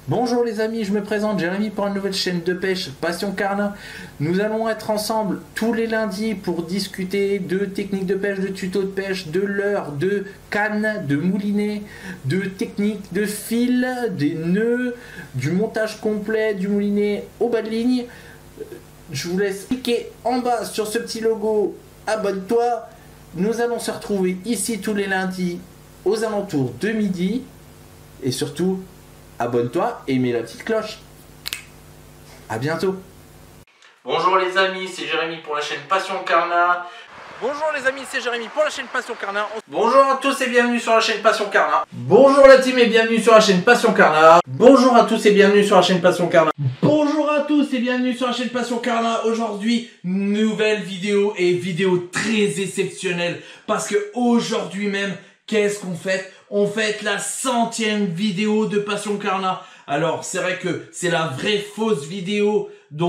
Bonjour les amis, je me présente Jérémy pour une nouvelle chaîne de pêche Passion Carnat. Nous allons être ensemble tous les lundis pour discuter de techniques de pêche, de tutos de pêche, de leurres, de cannes, de moulinets, de techniques, de fils, des nœuds, du montage complet du moulinet au bas de ligne. Je vous laisse cliquer en bas sur ce petit logo, abonne-toi. Nous allons se retrouver ici tous les lundis aux alentours de midi et surtout abonne-toi et mets la petite cloche. A bientôt. Bonjour les amis, c'est Jérémy pour la chaîne Passion Carnat. Bonjour les amis, c'est Jérémy pour la chaîne Passion Carnat. Bonjour à tous et bienvenue sur la chaîne Passion Carnat. Bonjour la team et bienvenue sur la chaîne Passion Carnat. Bonjour à tous et bienvenue sur la chaîne Passion Carnat. Bonjour à tous et bienvenue sur la chaîne Passion Carnat. Aujourd'hui, nouvelle vidéo et vidéo très exceptionnelle parce que aujourd'hui même, qu'est-ce qu'on fête? On fête la 100e vidéo de Passion Carnat. Alors, c'est vrai que c'est la vraie fausse vidéo de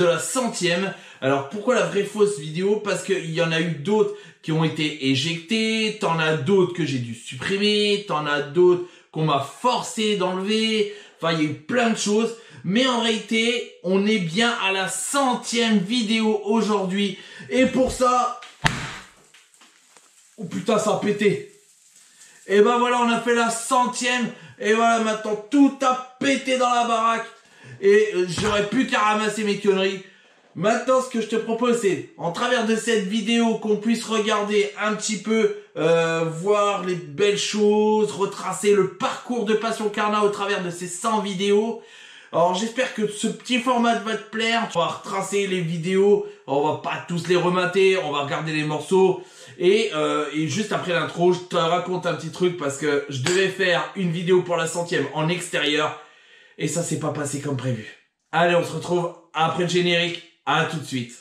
la 100e. Alors, pourquoi la vraie fausse vidéo? Parce qu'il y en a eu d'autres qui ont été éjectées, t'en as d'autres que j'ai dû supprimer, t'en as d'autres qu'on m'a forcé d'enlever. Enfin, il y a eu plein de choses. Mais en réalité, on est bien à la 100e vidéo aujourd'hui. Et pour ça... Oh putain, ça a pété. Et ben voilà, on a fait la 100e. Et voilà, maintenant, tout a pété dans la baraque. Et j'aurais plus qu'à ramasser mes conneries. Maintenant, ce que je te propose, c'est, en travers de cette vidéo, qu'on puisse regarder un petit peu, voir les belles choses, retracer le parcours de Passion Carnat au travers de ces 100 vidéos. Alors, j'espère que ce petit format va te plaire. On va retracer les vidéos. On va pas tous les remater. On va regarder les morceaux. Et juste après l'intro, je te raconte un petit truc parce que je devais faire une vidéo pour la 100e en extérieur. Et ça s'est pas passé comme prévu. Allez, on se retrouve après le générique. À tout de suite.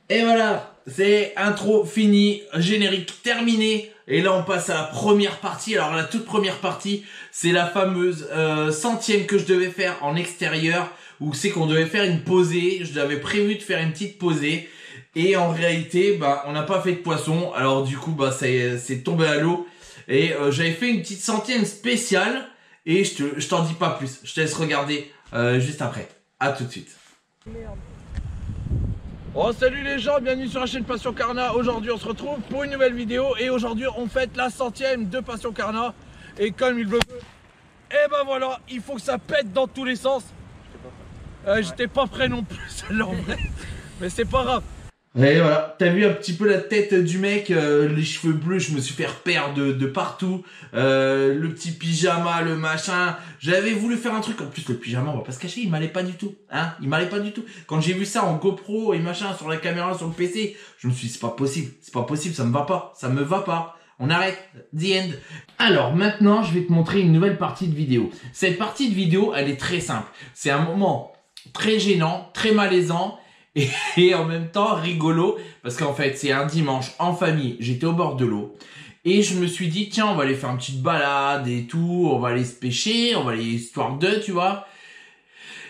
Et voilà, c'est intro fini, générique terminé. Et là, on passe à la première partie. Alors, la toute première partie, c'est la fameuse 100e que je devais faire en extérieur. Où c'est qu'on devait faire une posée. Je l'avais prévu de faire une petite posée. Et en réalité, bah, on n'a pas fait de poisson. Alors, du coup, bah, c'est tombé à l'eau. Et j'avais fait une petite 100e spéciale. Et je t'en dis pas plus. Je te laisse regarder juste après. À tout de suite. Merde. Oh salut les gens, bienvenue sur la chaîne Passion Carnat. Aujourd'hui on se retrouve pour une nouvelle vidéo. Et aujourd'hui on fête la 100e de Passion Carnat. Et comme il le veut, et ben voilà, il faut que ça pète dans tous les sens. J'étais pas prêt non plus, celle-là en vrai. Mais c'est pas grave. Et voilà, t'as vu un petit peu la tête du mec, les cheveux bleus, je me suis fait repère de partout, le petit pyjama, le machin, j'avais voulu faire un truc, en plus le pyjama, on va pas se cacher, il m'allait pas du tout, hein, il m'allait pas du tout. Quand j'ai vu ça en GoPro et machin, sur la caméra, sur le PC, je me suis dit c'est pas possible, ça me va pas, on arrête, the end. Alors maintenant, je vais te montrer une nouvelle partie de vidéo. Cette partie de vidéo, elle est très simple, c'est un moment très gênant, très malaisant, et en même temps rigolo parce qu'en fait c'est un dimanche en famille, j'étais au bord de l'eau et je me suis dit tiens on va aller faire une petite balade et tout, on va aller se pêcher, on va aller histoire de tu vois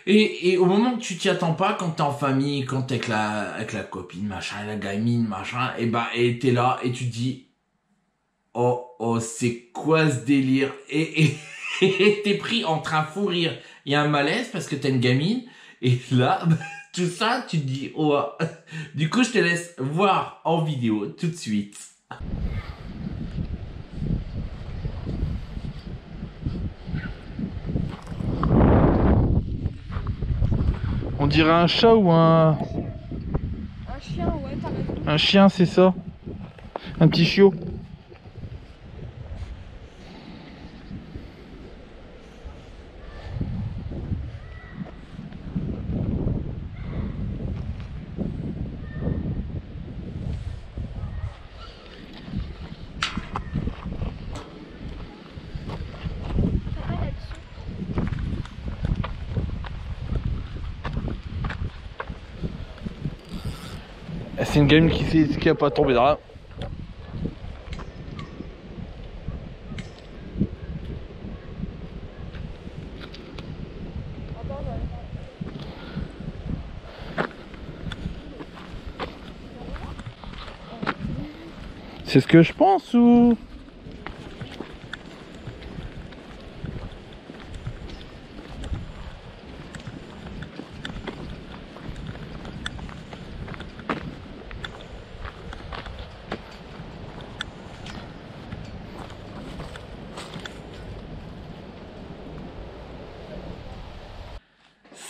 et au moment que tu t'y attends pas quand t'es en famille, quand t'es avec la copine machin, la gamine machin et t'es là et tu te dis oh c'est quoi ce délire et t'es pris entre un fou rire et un malaise parce que t'as une gamine et là tout ça, tu te dis, oh. Du coup, je te laisse voir en vidéo tout de suite. On dirait un chat ou un... Un chien, ouais, t'as raison. Un chien, c'est ça. Un petit chiot. C'est une gamine qui a pas tombé dans là. C'est ce que je pense ou...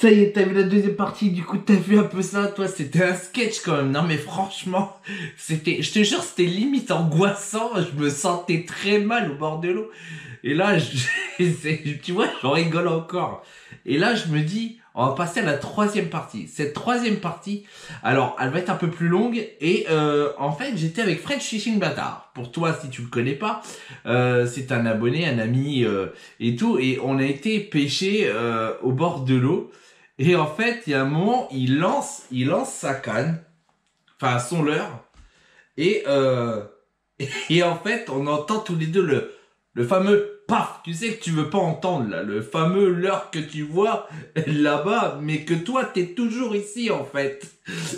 Ça y est, t'as vu la deuxième partie, du coup t'as vu un peu ça, toi c'était un sketch quand même, non mais franchement, c'était, je te jure c'était limite angoissant, je me sentais très mal au bord de l'eau, et là, tu vois, j'en rigole encore, et là je me dis, on va passer à la troisième partie, cette troisième partie, alors elle va être un peu plus longue, et en fait j'étais avec French Fishing Bâtard, pour toi si tu le connais pas, c'est un abonné, un ami et tout, et on a été pêcher au bord de l'eau. Et en fait, il y a un moment, il lance sa canne, enfin son leurre, et et en fait, on entend tous les deux le fameux paf, tu sais que tu veux pas entendre là, le fameux leurre que tu vois là-bas, mais que toi t'es toujours ici en fait,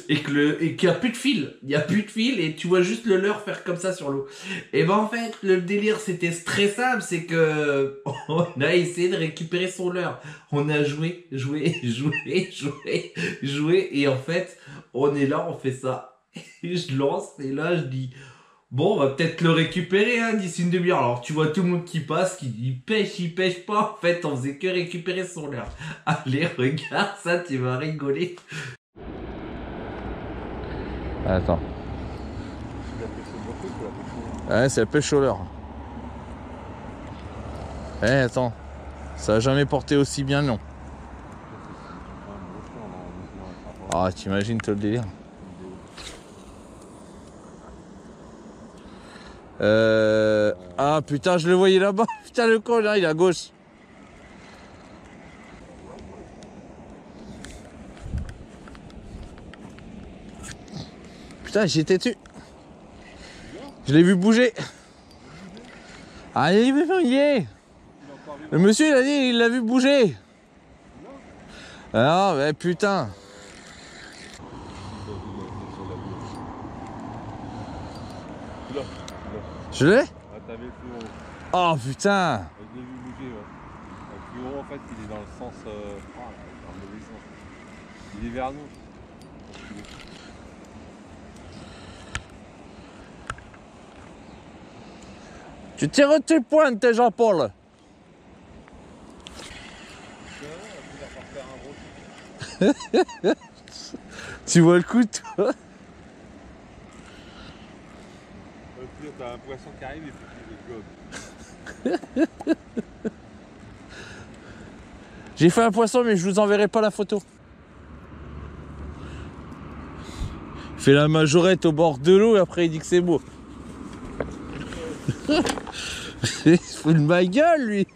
et qu'il y a plus de fil, et tu vois juste le leurre faire comme ça sur l'eau. Et ben en fait, le délire c'était stressable, c'est que on a essayé de récupérer son leurre, on a joué, et en fait, on est là, on fait ça, et je lance, et là je dis. Bon, on va peut-être le récupérer hein, d'ici une demi-heure. Alors tu vois tout le monde qui passe, qui dit il pêche pas. En fait, on faisait que récupérer son leurre. Allez, regarde ça, tu vas rigoler. Attends. Ouais, c'est la pêche au leurre. Eh, attends. Ça a jamais porté aussi bien, non. Ah, t'imagines tout le délire. Ah putain, je le voyais là-bas. Putain, le con là, il est à gauche. Putain, j'étais dessus. Je l'ai vu bouger. Ah, il est. Le monsieur, il a dit, il l'a vu bouger. Ah, mais putain. Je l'ai? Oh putain. Je l'ai vu bouger, ouais. Le plus haut, en fait, il est dans le sens. Dans le mauvais sens. Il est vers nous. Tu tires tes pointes, Jean-Paul. Tu vois le coup, toi? T'as un poisson qui arrive et puis tu le gobes. J'ai fait un poisson, mais je vous enverrai pas la photo. Il fait la majorette au bord de l'eau et après il dit que c'est beau. Il se fout de ma gueule, lui.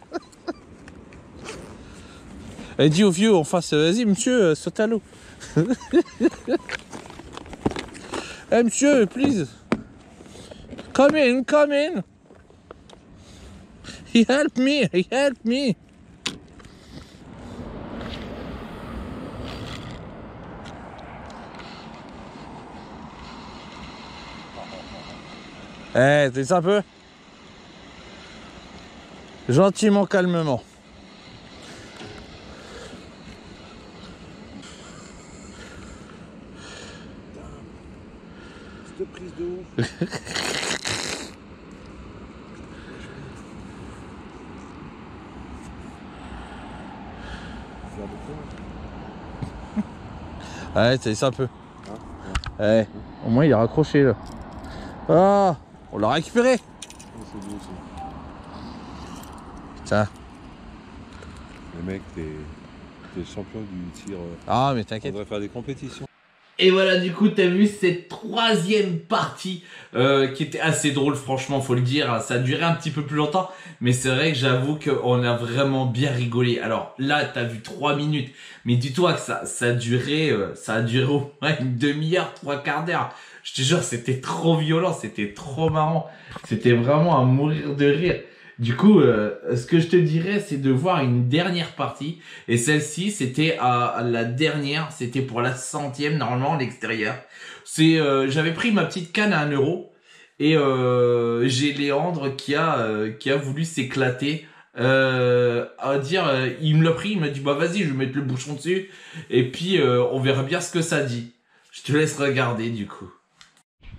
Elle dit au vieux en face, vas-y monsieur, saute à l'eau. Hey monsieur, please. Come in, come in. He helped me, he helped me. Eh, t'es un peu. Gentiment, calmement. Cette prise de ouf. Ouais, c'est un peu. Ouais, au moins il est raccroché là. Ah, on l'a récupéré. C'est beau aussi. Putain. Le mec, t'es le champion du tir. Ah, mais t'inquiète. On devrait faire des compétitions. Et voilà, du coup, t'as vu cette troisième partie qui était assez drôle, franchement, faut le dire. Ça a duré un petit peu plus longtemps, mais c'est vrai que j'avoue qu'on a vraiment bien rigolé. Alors là, t'as vu 3 minutes, mais dis-toi que ça a duré au moins une demi-heure, 3/4 d'heure. Je te jure, c'était trop violent, c'était trop marrant. C'était vraiment à mourir de rire. Du coup, ce que je te dirais, c'est de voir une dernière partie. Et celle-ci, c'était à la dernière, c'était pour la 100e, normalement, à l'extérieur. J'avais pris ma petite canne à 1 euro. Et j'ai Léandre qui a voulu s'éclater. À dire, il me l'a pris, il m'a dit, bah vas-y, je vais mettre le bouchon dessus. Et puis, on verra bien ce que ça dit. Je te laisse regarder, du coup.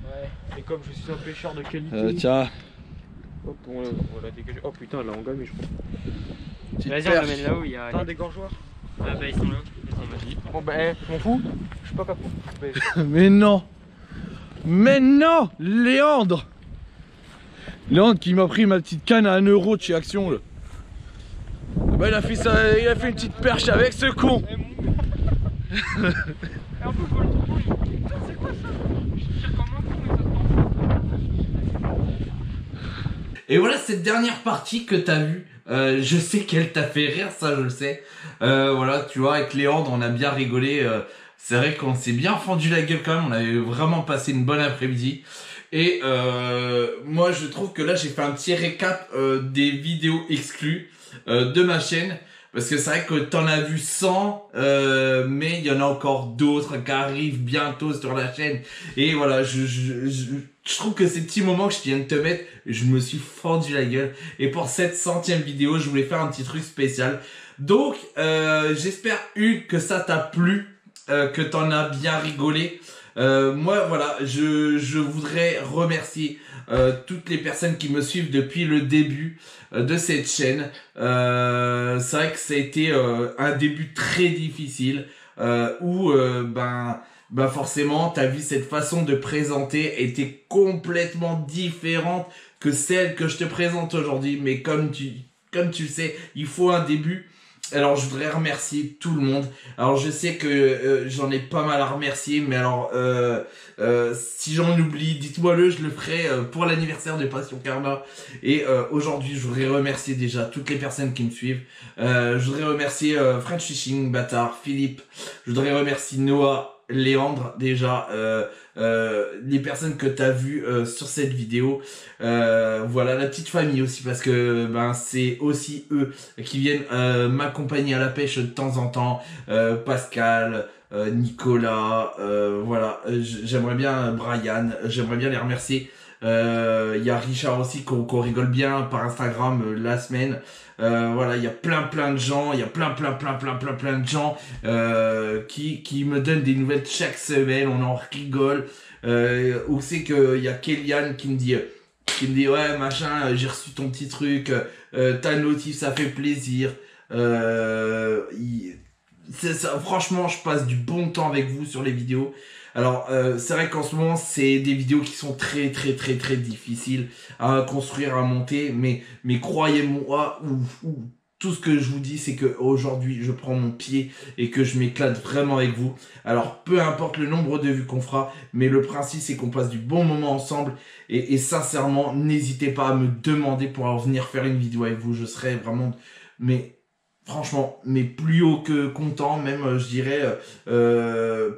Ouais, et comme je suis un pêcheur de qualité... Tiens. Hop, on l'a dégagé. Oh putain, là on gagne, je crois. Petite Vas-y, on perche. l'amène là-haut, il y a... T'as un dégorgeoir? Ah bah ils sont là. vas-y. Bon bah, je m'en fous. Je suis pas capable. Mais... Mais non. Mais non, Léandre. Léandre qui m'a pris ma petite canne à 1 euro de chez Action là. Bah, il a fait ça, il a fait une petite perche avec ce con. Et voilà cette dernière partie que t'as vue. Je sais qu'elle t'a fait rire, ça je le sais. Voilà, tu vois, avec Léandre, on a bien rigolé. C'est vrai qu'on s'est bien fendu la gueule quand même. On avait vraiment passé une bonne après-midi. Et moi, je trouve que là, j'ai fait un petit récap des vidéos exclues de ma chaîne. Parce que c'est vrai que t'en as vu 100, mais il y en a encore d'autres qui arrivent bientôt sur la chaîne. Et voilà, je trouve que ces petits moments que je viens de te mettre, je me suis fendu la gueule. Et pour cette 100e vidéo, je voulais faire un petit truc spécial. Donc, j'espère que ça t'a plu, que t'en as bien rigolé. Moi, voilà, je voudrais remercier toutes les personnes qui me suivent depuis le début de cette chaîne. C'est vrai que ça a été un début très difficile où forcément t'as vu cette façon de présenter était complètement différente que celle que je te présente aujourd'hui. Mais comme tu le sais, il faut un début. Alors je voudrais remercier tout le monde. Alors je sais que j'en ai pas mal à remercier, mais alors si j'en oublie, dites-moi-le, je le ferai pour l'anniversaire de Passion Karma. Et aujourd'hui je voudrais remercier déjà toutes les personnes qui me suivent. Je voudrais remercier French Fishing, Bâtard, Philippe. Je voudrais remercier Noah, Léandre déjà, les personnes que tu as vues sur cette vidéo, voilà, la petite famille aussi, parce que c'est aussi eux qui viennent m'accompagner à la pêche de temps en temps, Pascal, Nicolas, voilà, j'aimerais bien Brian, j'aimerais bien les remercier. Il y a Richard aussi qu'on rigole bien par Instagram la semaine. Voilà, il y a plein de gens, il y a plein de gens qui me donnent des nouvelles chaque semaine, on en rigole. Où c'est qu'il y a Kéliane qui me dit ouais machin, j'ai reçu ton petit truc, ta notif, ça fait plaisir. Franchement, je passe du bon temps avec vous sur les vidéos. Alors c'est vrai qu'en ce moment c'est des vidéos qui sont très difficiles à construire, à monter, mais croyez-moi, tout ce que je vous dis, c'est que aujourd'hui je prends mon pied et que je m'éclate vraiment avec vous. Alors peu importe le nombre de vues qu'on fera, mais le principe c'est qu'on passe du bon moment ensemble. Et sincèrement, n'hésitez pas à me demander pour venir faire une vidéo avec vous. Je serai vraiment, mais franchement, mais plus haut que content, même je dirais,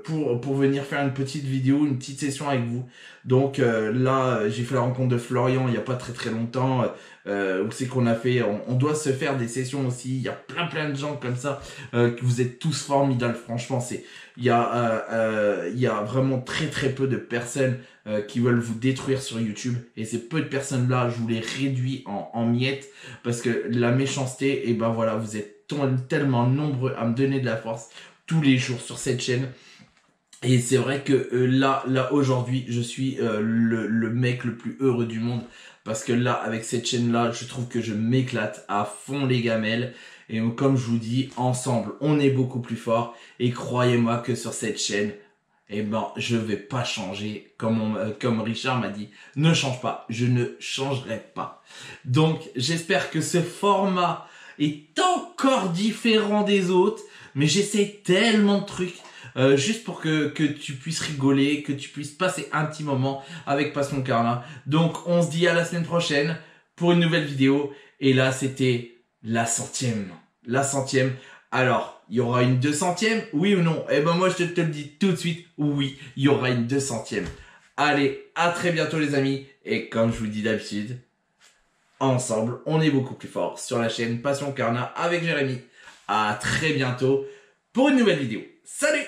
pour venir faire une petite vidéo, une petite session avec vous. Donc là, j'ai fait la rencontre de Florian il n'y a pas très longtemps, où c'est qu'on a fait, on doit se faire des sessions aussi. Il y a plein de gens comme ça, que vous êtes tous formidables. Franchement, il y a vraiment très peu de personnes qui veulent vous détruire sur YouTube, et ces peu de personnes là, je vous les réduis en miettes, parce que la méchanceté, et ben voilà, vous êtes tellement nombreux à me donner de la force tous les jours sur cette chaîne. Et c'est vrai que là aujourd'hui, je suis le mec le plus heureux du monde, parce que là, avec cette chaîne-là, je trouve que je m'éclate à fond les gamelles. Et comme je vous dis, ensemble, on est beaucoup plus fort. Et croyez-moi que sur cette chaîne, eh ben, je vais pas changer. Comme Richard m'a dit, ne change pas, je ne changerai pas. Donc, j'espère que ce format est encore différent des autres, mais j'essaie tellement de trucs. Juste pour que tu puisses rigoler, que tu puisses passer un petit moment avec Passion Karma. Donc on se dit à la semaine prochaine pour une nouvelle vidéo. Et là c'était la 100e. La 100e. Alors, il y aura une 200e, oui ou non? Eh ben moi je te le dis tout de suite, oui, il y aura une 200e. Allez, à très bientôt les amis. Et comme je vous dis d'habitude, ensemble, on est beaucoup plus fort sur la chaîne Passion Karma avec Jérémy. À très bientôt pour une nouvelle vidéo. Salut!